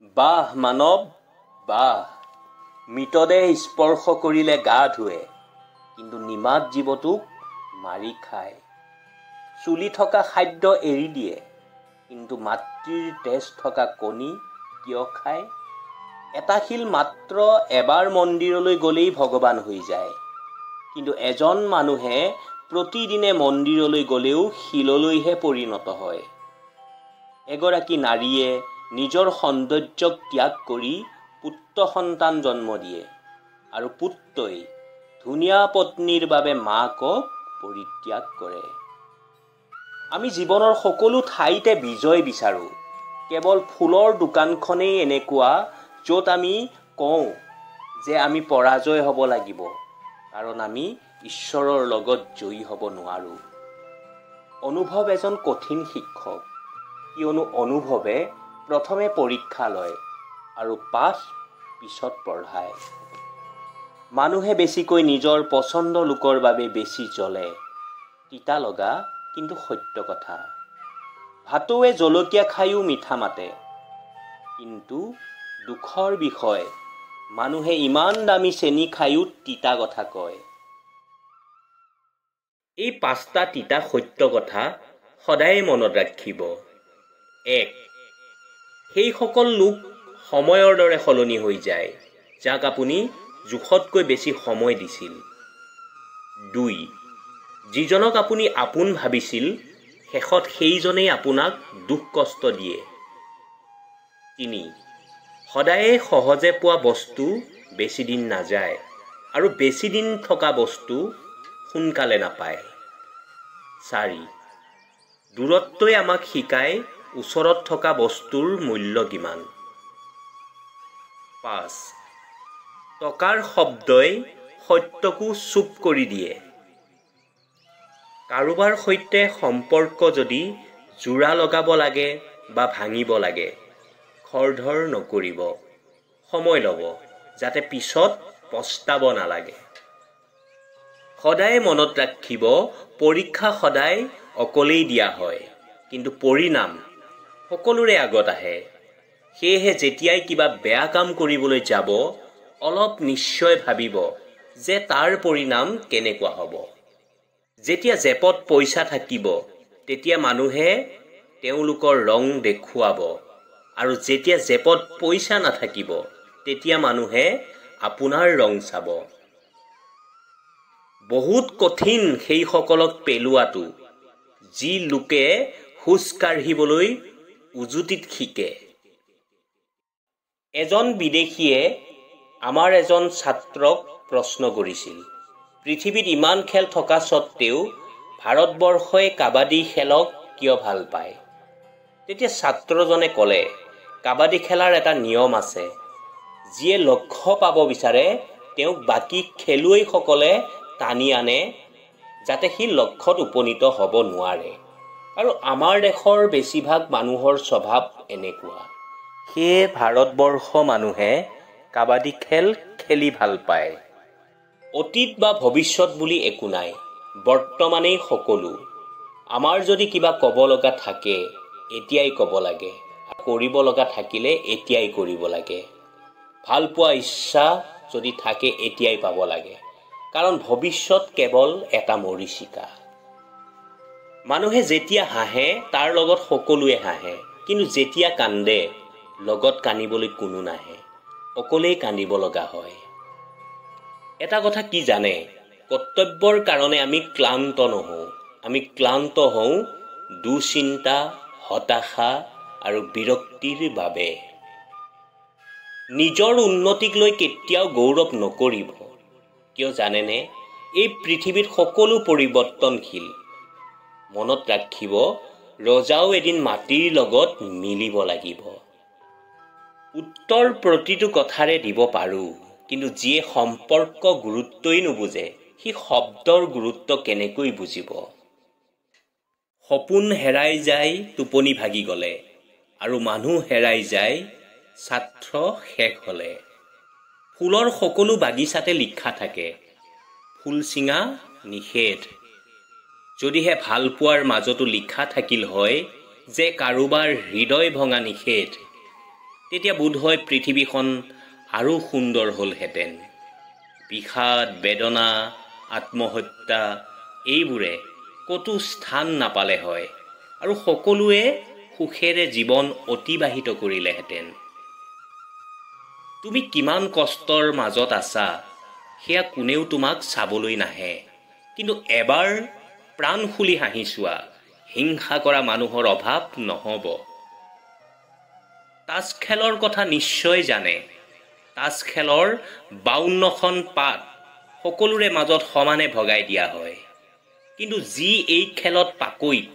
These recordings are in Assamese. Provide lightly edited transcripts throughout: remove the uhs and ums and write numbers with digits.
বাহ মানৱ বাহ, মৃতদেহ স্পৰ্শ কৰিলে গা ধুৱে, কিন্তু নিমাত জীৱটোক মাৰি খায়। চুলি থকা খাদ্য এৰি দিয়ে, কিন্তু মাতৃৰ তেজ থকা কণী কিয় খায়? এটা শিল মাত্ৰ এবাৰ মন্দিৰলৈ গ'লেই ভগৱান হৈ যায়, কিন্তু এজন মানুহে প্ৰতিদিনে মন্দিৰলৈ গ'লেও শিললৈহে পৰিণত হয়। এগৰাকী নাৰীয়ে নিজৰ সৌন্দৰ্যক ত্যাগ কৰি পুত্ৰ সন্তান জন্ম দিয়ে, আৰু পুত্ৰই ধুনীয়া পত্নীৰ বাবে মাকক পৰিত্যাগ কৰে। আমি জীৱনৰ সকলো ঠাইতে বিজয় বিচাৰোঁ, কেৱল ফুলৰ দোকানখনেই এনেকুৱা য'ত আমি কওঁ যে আমি পৰাজয় হ'ব লাগিব, কাৰণ আমি ঈশ্বৰৰ লগত জয়ী হ'ব নোৱাৰোঁ। অনুভৱ এজন কঠিন শিক্ষক, কিয়নো অনুভৱে প্ৰথমে পৰীক্ষা লয় আৰু পাছ পিছত পঢ়ায়। মানুহে বেছিকৈ নিজৰ পচন্দ লোকৰ বাবে বেছি জ্বলে, তিতা লগা কিন্তু সত্য কথা। ভাটৌৱে জলকীয়া খায়ো মিঠা মাতে, কিন্তু দুখৰ বিষয় মানুহে ইমান দামী চেনি খায়ো তিতা কথা কয়। এই 5টা তিতা সত্য কথা সদায় মনত ৰাখিব। 1. সেইসকল লোক সময়ৰ দৰে সলনি হৈ যায়, যাক আপুনি জোখতকৈ বেছি সময় দিছিল। 2. যিজনক আপুনি আপোন ভাবিছিল, শেষত সেইজনেই আপোনাক দুখ কষ্ট দিয়ে। 3. সদায়ে সহজে পোৱা বস্তু বেছি দিন নাযায়, আৰু বেছি দিন থকা বস্তু সোনকালে নাপায়। 4. দূৰত্বই আমাক শিকায় ওচৰত থকা বস্তুৰ মূল্য কিমান। 5. টকাৰ শব্দই সত্যকো চুপ কৰি দিয়ে। কাৰোবাৰ সৈতে সম্পৰ্ক যদি জোৰা লগাব লাগে বা ভাঙিব লাগে, খৰধৰ নকৰিব, সময় ল'ব, যাতে পিছত পস্তাব নালাগে। সদায় মনত ৰাখিব, পৰীক্ষা সদায় অকলেই দিয়া হয়, কিন্তু পৰিণাম সকলোৰে আগত আহে। সেয়েহে যেতিয়াই কিবা বেয়া কাম কৰিবলৈ যাব, অলপ নিশ্চয় ভাবিব যে তাৰ পৰিণাম কেনেকুৱা হ'ব। যেতিয়া জেপত পইচা থাকিব, তেতিয়া মানুহে তেওঁলোকৰ ৰং দেখুৱাব, আৰু যেতিয়া জেপত পইচা নাথাকিব, তেতিয়া মানুহে আপোনাৰ ৰং চাব। বহুত কঠিন সেইসকলক পেলোৱাটো, যি লোকে খোজ কাঢ়িবলৈ উজুতিত শিকে। এজন বিদেশীয়ে আমাৰ এজন ছাত্ৰক প্ৰশ্ন কৰিছিল, পৃথিৱীত ইমান খেল থকা স্বত্তেও ভাৰতবৰ্ষই কাবাডী খেলক কিয় ভাল পায়? তেতিয়া ছাত্ৰজনে ক'লে, কাবাডী খেলাৰ এটা নিয়ম আছে, যিয়ে লক্ষ্য পাব বিচাৰে তেওঁক বাকী খেলুৱৈসকলে টানি আনে, যাতে সি লক্ষ্যত উপনীত হ'ব নোৱাৰে। আৰু আমাৰ দেশৰ বেছিভাগ মানুহৰ স্বভাৱ এনেকুৱা। সেয়ে ভাৰতবৰ্ষ মানুহে কাবাডী খেল খেলি ভাল পায়। অতীত বা ভৱিষ্যত বুলি একো নাই, বৰ্তমানেই সকলো। আমাৰ যদি কিবা ক'ব লগা থাকে, এতিয়াই ক'ব লাগে, কৰিব লগা থাকিলে এতিয়াই কৰিব লাগে। ভাল পোৱা ইচ্ছা যদি থাকে এতিয়াই পাব লাগে, কাৰণ ভৱিষ্যত কেৱল এটা মৰীচিকা। মানুহে যেতিয়া হাঁহে তাৰ লগত সকলোৱে হাঁহে, কিন্তু যেতিয়া কান্দে লগত কান্দিবলৈ কোনো নাহে, অকলেই কান্দিব লগা হয়। এটা কথা কি জানে, কৰ্তব্যৰ কাৰণে আমি ক্লান্ত নহওঁ, আমি ক্লান্ত হওঁ দুশ্চিন্তা, হতাশা আৰু বিৰক্তিৰ বাবে। নিজৰ উন্নতিক লৈ কেতিয়াও গৌৰৱ নকৰিব, কিয় জানেনে? এই পৃথিৱীত সকলো পৰিৱৰ্তনশীল। মনত ৰাখিব, ৰজাও এদিন মাটিৰ লগত মিলিব লাগিব। উত্তৰ প্ৰতিটো কথাৰে দিব পাৰোঁ, কিন্তু যিয়ে সম্পৰ্ক গুৰুত্বই নুবুজে, সি শব্দৰ গুৰুত্ব কেনেকৈ বুজিব? সপোন হেৰাই যায় টোপনি ভাগি গ'লে, আৰু মানুহ হেৰাই যায় ছাত্ৰ শেষ হ'লে। ফুলৰ সকলো বাগিচাতে লিখা থাকে, ফুল ছিঙা নিষেধ। যদিহে ভাল পোৱাৰ মাজতো লিখা থাকিল হয় যে কাৰোবাৰ হৃদয় ভঙা নিষেধ, তেতিয়া বোধহয় পৃথিৱীখন আৰু সুন্দৰ হ'লহেঁতেন। বিষাদ, বেদনা, আত্মহত্যা এইবোৰে ক'তো স্থান নাপালে হয় আৰু সকলোৱে সুখেৰে জীৱন অতিবাহিত কৰিলেহেঁতেন। তুমি কিমান কষ্টৰ মাজত আছা সেয়া কোনেও তোমাক চাবলৈ নাহে, কিন্তু এবাৰ প্ৰাণ খুলি হাঁহি চোৱা, হিংসা কৰা মানুহৰ অভাৱ নহ'ব। তাচ খেলৰ কথা নিশ্চয় জানে। তাচ খেলৰ 52খন পাত সকলোৰে মাজত সমানে ভগাই দিয়া হয়, কিন্তু যি এই খেলত পাকৈত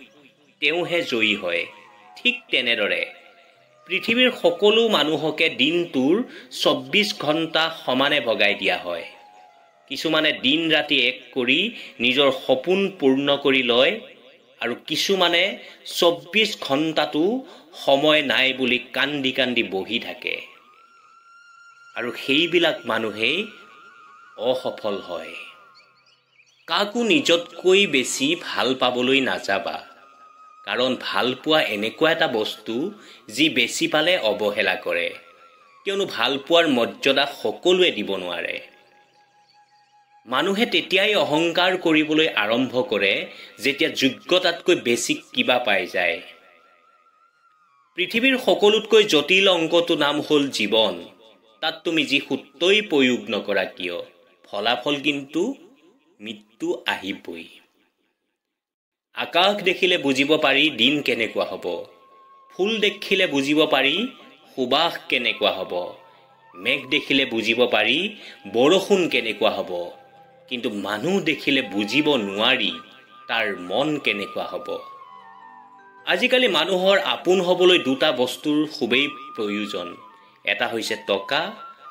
তেওঁহে জয়ী হয়। ঠিক তেনেদৰে পৃথিৱীৰ সকলো মানুহকে দিনটোৰ 24 ঘণ্টা সমানে ভগাই দিয়া হয়। কিছুমানে দিন ৰাতি এক কৰি নিজৰ সপোন পূৰ্ণ কৰি লয় আৰু কিছুমানে 24 ঘণ্টাটো সময় নাই বুলি কান্দি কান্দি বহি থাকে, আৰু সেইবিলাক মানুহেই অসফল হয়। কাকো নিজতকৈ বেছি ভাল পাবলৈ নাযাবা, কাৰণ ভাল পোৱা এনেকুৱা এটা বস্তু যি বেছি পালে অৱহেলা কৰে, কিয়নো ভাল পোৱাৰ মৰ্যাদা সকলোৱে দিব নোৱাৰে। মানুহে তেতিয়াই অহংকাৰ কৰিবলৈ আৰম্ভ কৰে যেতিয়া যোগ্যতাতকৈ বেছি কিবা পাই যায়। পৃথিৱীৰ সকলোতকৈ জটিল অংকটো নাম হ'ল জীৱন। তাত তুমি যি সূত্ৰই প্ৰয়োগ নকৰা কিয়, ফলাফল কিন্তু মৃত্যু আহিবই। আকাশ দেখিলে বুজিব পাৰি দিন কেনেকুৱা হ'ব, ফুল দেখিলে বুজিব পাৰি সুবাস কেনেকুৱা হ'ব, মেঘ দেখিলে বুজিব পাৰি বৰষুণ কেনেকুৱা হ'ব, কিন্তু মানুহ দেখিলে বুজিব নোৱাৰি তাৰ মন কেনেকুৱা হ'ব। আজিকালি মানুহৰ আপোন হ'বলৈ দুটা বস্তুৰ খুবেই প্ৰয়োজন, এটা হৈছে টকা,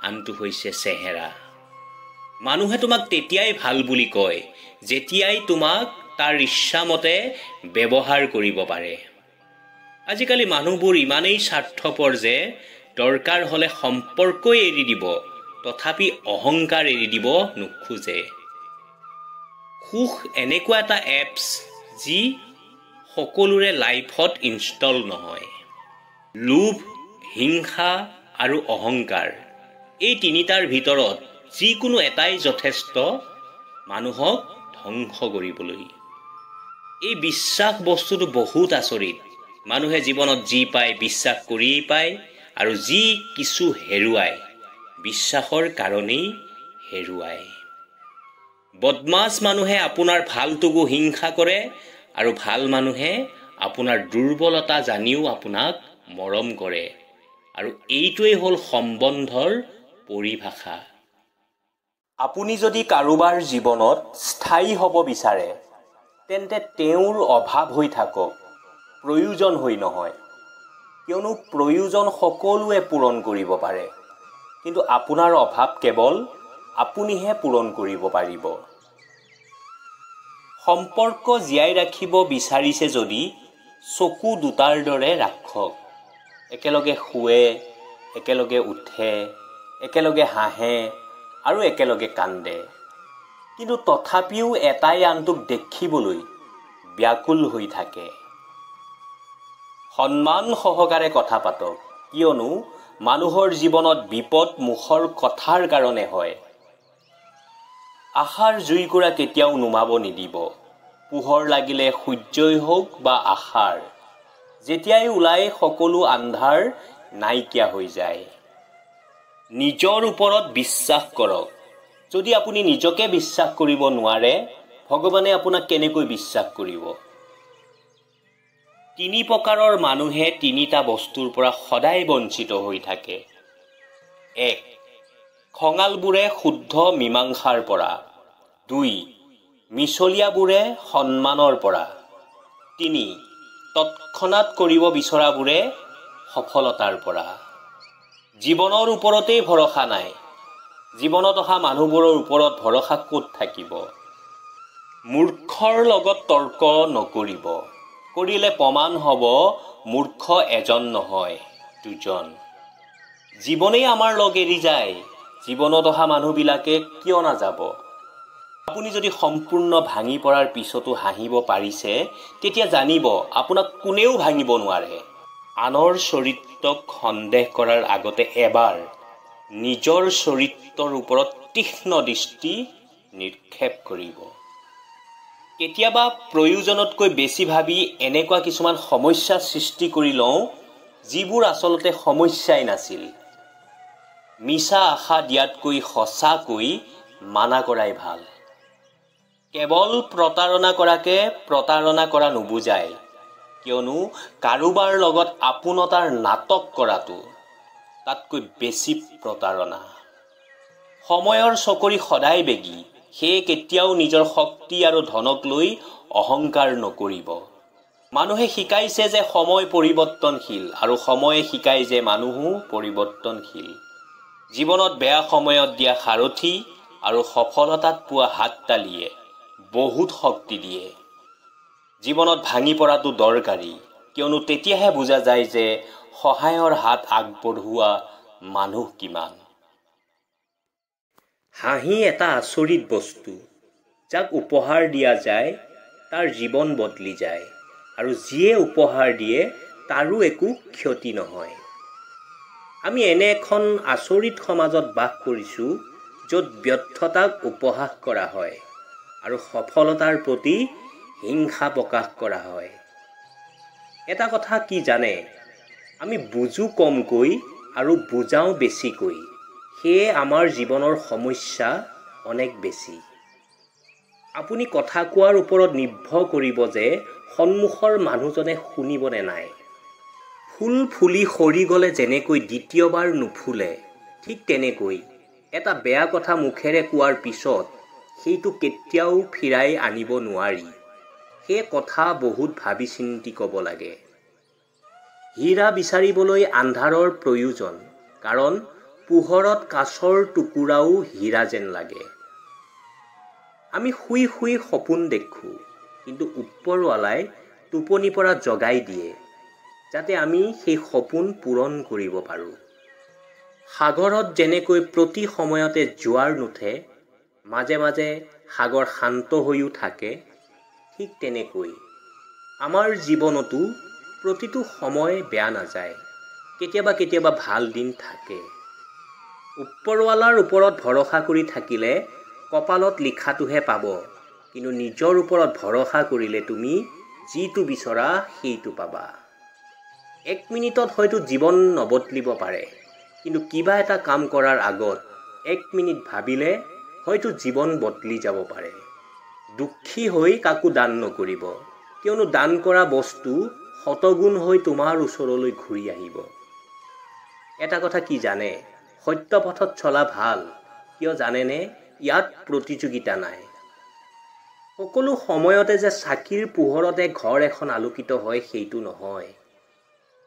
আনটো হৈছে চেহেৰা। মানুহে তোমাক তেতিয়াই ভাল বুলি কয় যেতিয়াই তোমাক তাৰ ইচ্ছামতে ব্যৱহাৰ কৰিব পাৰে। আজিকালি মানুহবোৰ ইমানেই স্বাৰ্থপৰ যে দৰকাৰ হ'লে সম্পৰ্কই এৰি দিব, তথাপি অহংকাৰ এৰি দিব নোখোজে। সুখ এনেকুৱা এটা এপছ যি সকলোৰে লাইফত ইনষ্টল নহয়। লোভ, হিংসা আৰু অহংকাৰ এই তিনিটাৰ ভিতৰত যিকোনো এটাই যথেষ্ট মানুহক ধ্বংস কৰিবলৈ। এই বিশ্বাস বস্তুটো বহুত আচৰিত। মানুহে জীৱনত যি পায় বিশ্বাস কৰিয়েই পায়, আৰু যি কিছু হেৰুৱায় বিশ্বাসৰ কাৰণেই হেৰুৱায়। বদমাছ মানুহে আপোনাৰ ভালটোকো হিংসা কৰে, আৰু ভাল মানুহে আপোনাৰ দুৰ্বলতা জানিও আপোনাক মৰম কৰে, আৰু এইটোৱেই হ'ল সম্বন্ধৰ পৰিভাষা। আপুনি যদি কাৰোবাৰ জীৱনত স্থায়ী হ'ব বিচাৰে, তেন্তে তেওঁৰ অভাৱ হৈ থাকক, প্ৰয়োজন হৈ নহয়। কিয়নো প্ৰয়োজন সকলোৱে পূৰণ কৰিব পাৰে, কিন্তু আপোনাৰ অভাৱ কেৱল আপুনিহে পূৰণ কৰিব পাৰিব। সম্পৰ্ক জীয়াই ৰাখিব বিচাৰিছে যদি চকু দুটাৰ দৰে ৰাখক। একেলগে শুৱে, একেলগে উঠে, একেলগে হাঁহে আৰু একেলগে কান্দে, কিন্তু তথাপিও এটাই আনটোক দেখিবলৈ ব্যাকুল হৈ থাকে। সন্মান সহকাৰে কথা পাতক, কিয়নো মানুহৰ জীৱনত বিপদ মুখৰ কথাৰ কাৰণে হয়। আশাৰ জুইকুৰা কেতিয়াও নুমাব নিদিব। পোহৰ লাগিলে সূৰ্যই হওক বা আশাৰ, যেতিয়াই ওলাই সকলো আন্ধাৰ নাইকিয়া হৈ যায়। নিজৰ ওপৰত বিশ্বাস কৰক। যদি আপুনি নিজকে বিশ্বাস কৰিব নোৱাৰে, ভগৱানে আপোনাক কেনেকৈ বিশ্বাস কৰিব? 3 প্ৰকাৰৰ মানুহে 3টা বস্তুৰ পৰা সদায় বঞ্চিত হৈ থাকে। 1. খঙালবোৰে শুদ্ধ মীমাংসাৰ পৰা। 2. মিছলীয়াবোৰে সন্মানৰ পৰা। 3. তৎক্ষণাৎ কৰিব বিচৰাবোৰে সফলতাৰ পৰা। জীৱনৰ ওপৰতেই ভৰসা নাই, জীৱনত অহা মানুহবোৰৰ ওপৰত ভৰসা ক'ত থাকিব? মূৰ্খৰ লগত তৰ্ক নকৰিব, কৰিলে প্ৰমাণ হ'ব মূৰ্খ এজন নহয়, 2জন। জীৱনেই আমাৰ লগ এৰি যায়, জীৱনত অহা মানুহবিলাকে কিয় নাযাব? আপুনি যদি সম্পূৰ্ণ ভাঙি পৰাৰ পিছতো হাঁহিব পাৰিছে, তেতিয়া জানিব আপোনাক কোনেও ভাঙিব নোৱাৰে। আনৰ চৰিত্ৰক সন্দেহ কৰাৰ আগতে এবাৰ নিজৰ চৰিত্ৰৰ ওপৰত তীক্ষ্ণ দৃষ্টি নিক্ষেপ কৰিব। কেতিয়াবা প্ৰয়োজনতকৈ বেছি ভাবি এনেকুৱা কিছুমান সমস্যা সৃষ্টি কৰি লওঁ যিবোৰ আচলতে সমস্যাই নাছিল। মিছা আশা দিয়াতকৈ সঁচাকৈ মানা কৰাই ভাল। কেৱল প্ৰতাৰণা কৰাকে প্ৰতাৰণা কৰা নুবুজায়, কিয়নো কাৰোবাৰ লগত আপোনতাৰ নাটক কৰাটো তাতকৈ বেছি প্ৰতাৰণা। সময়ৰ চকৰি সদায় বেগী, সেয়ে কেতিয়াও নিজৰ শক্তি আৰু ধনক লৈ অহংকাৰ নকৰিব। মানুহে শিকাইছে যে সময় পৰিৱৰ্তনশীল আৰু সময়ে শিকায় যে মানুহো পৰিৱৰ্তনশীল। জীৱনত বেয়া সময়ত দিয়া সাৰথি আৰু সফলতাত পোৱা হাততালিয়ে বহুত শক্তি দিয়ে। জীৱনত ভাঙি পৰাটো দৰকাৰী, কিয়নো তেতিয়াহে বুজা যায় যে সহায়ৰ হাত আগবঢ়োৱা মানুহ কিমান। হাঁহি এটা আচৰিত বস্তু, যাক উপহাৰ দিয়া যায় তাৰ জীৱন বদলি যায়, আৰু যিয়ে উপহাৰ দিয়ে তাৰো একো ক্ষতি নহয়। আমি এনে এখন আচৰিত সমাজত বাস কৰিছোঁ য'ত ব্যৰ্থতাক উপহাস কৰা হয় আৰু সফলতাৰ প্ৰতি হিংসা প্ৰকাশ কৰা হয়। এটা কথা কি জানে, আমি বুজো কমকৈ আৰু বুজাওঁ বেছিকৈ, সেয়ে আমাৰ জীৱনৰ সমস্যা অনেক বেছি। আপুনি কথা কোৱাৰ ওপৰত নিৰ্ভৰ কৰিব যে সন্মুখৰ মানুহজনে শুনিবনে নাই। ফুল ফুলি সৰি গ'লে যেনেকৈ দ্বিতীয়বাৰ নুফুলে, ঠিক তেনেকৈ এটা বেয়া কথা মুখেৰে কোৱাৰ পিছত সেইটো কেতিয়াও ফিৰাই আনিব নোৱাৰি। সেই কথা বহুত ভাবি চিন্তি ক'ব লাগে। হীৰা বিচাৰিবলৈ আন্ধাৰৰ প্ৰয়োজন, কাৰণ পোহৰত কাঁচৰ টুকুৰাও হীৰা যেন লাগে। আমি শুই শুই সপোন দেখোঁ, কিন্তু ওপৰৱালাই টোপনিৰ পৰা জগাই দিয়ে, যাতে আমি সেই সপোন পূৰণ কৰিব পাৰোঁ। সাগৰত যেনেকৈ প্ৰতি সময়তে জোৱাৰ নুঠে, মাজে মাজে সাগৰ শান্ত হৈও থাকে, ঠিক তেনেকৈ আমাৰ জীৱনতো প্ৰতিটো সময় বেয়া নাযায়, কেতিয়াবা কেতিয়াবা ভাল দিন থাকে। ওপৰৱালাৰ ওপৰত ভৰসা কৰি থাকিলে কপালত লিখাটোহে পাব, কিন্তু নিজৰ ওপৰত ভৰসা কৰিলে তুমি যিটো বিচৰা সেইটো পাবা। 1 মিনিটত হয়তো জীৱন নবদলিব পাৰে, কিন্তু কিবা এটা কাম কৰাৰ আগত 1 মিনিট ভাবিলে হয়তো জীৱন বদলি যাব পাৰে। দুখী হৈ কাকো দান নকৰিব, কিয়নো দান কৰা বস্তু শতগুণ হৈ তোমাৰ ওচৰলৈ ঘূৰি আহিব। এটা কথা কি জানে, সত্য পথত চলা ভাল, কিয় জানেনে, ইয়াত প্ৰতিযোগিতা নাই। সকলো সময়তে যে চাকিৰ পোহৰতে ঘৰ এখন আলোকিত হয় সেইটো নহয়।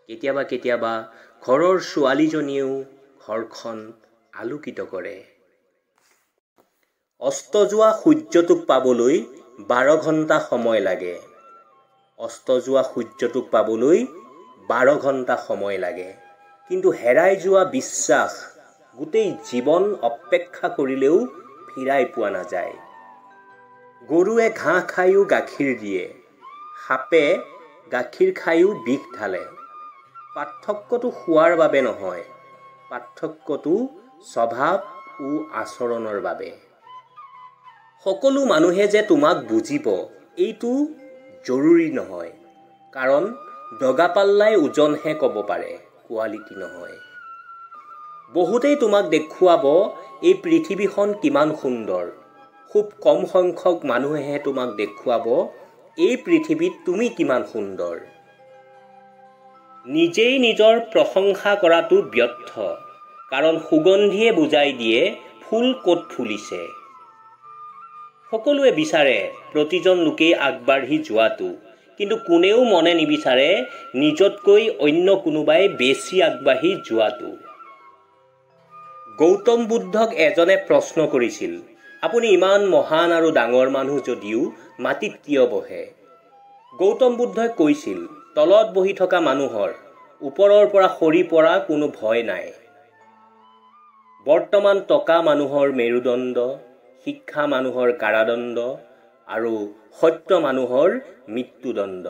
কেতিয়াবা কেতিয়াবা ঘৰৰ ছোৱালীজনীয়েও ঘৰখন আলোকিত কৰে। অস্ত যোৱা সূৰ্যটোক পাবলৈ 12 ঘণ্টা সময় লাগে। অস্ত যোৱা সূৰ্যটোক পাবলৈ 12 ঘণ্টা সময় লাগে, কিন্তু হেৰাই যোৱা বিশ্বাস গোটেই জীৱন অপেক্ষা কৰিলেও ফিৰাই পোৱা নাযায়। গৰুৱে ঘাঁহ খায়ো গাখীৰ দিয়ে, সাপে গাখীৰ খায়ো বিষ ঢালে। পাৰ্থক্যটো খোৱাৰ বাবে নহয়, পাৰ্থক্যটো স্বভাৱ ও আচৰণৰ বাবে। সকলো মানুহে যে তোমাক বুজিব এইটো জৰুৰী নহয়, কাৰণ দগাপাল্লাই ওজনহে ক'ব পাৰে, কোৱালিটি নহয়। বহুতেই তোমাক দেখুৱাব এই পৃথিৱীখন কিমান সুন্দৰ, খুব কম সংখ্যক মানুহেহে তোমাক দেখুৱাব এই পৃথিৱীত তুমি কিমান সুন্দৰ। নিজেই নিজৰ প্ৰশংসা কৰাটো ব্যৰ্থ, কাৰণ সুগন্ধিয়ে বুজাই দিয়ে ফুল ক'ত ফুলিছে। সকলোৱে বিচাৰে প্ৰতিজন লোকেই আগবাঢ়ি যোৱাটো, কিন্তু কোনেও মনে নিবিচাৰে নিজতকৈ অন্য কোনোবাই বেছি আগবাঢ়ি যোৱাটো। গৌতম বুদ্ধক এজনে প্ৰশ্ন কৰিছিল, আপুনি ইমান মহান আৰু ডাঙৰ মানুহ যদিও মাটিত কিয় বহে? গৌতম বুদ্ধই কৈছিল, তলত বহি থকা মানুহৰ ওপৰৰ পৰা সৰি পৰা কোনো ভয় নাই। বৰ্তমান টকা মানুহৰ মেৰুদণ্ড, শিক্ষা মানুহৰ কাৰাদণ্ড আৰু সত্য মানুহৰ মৃত্যুদণ্ড।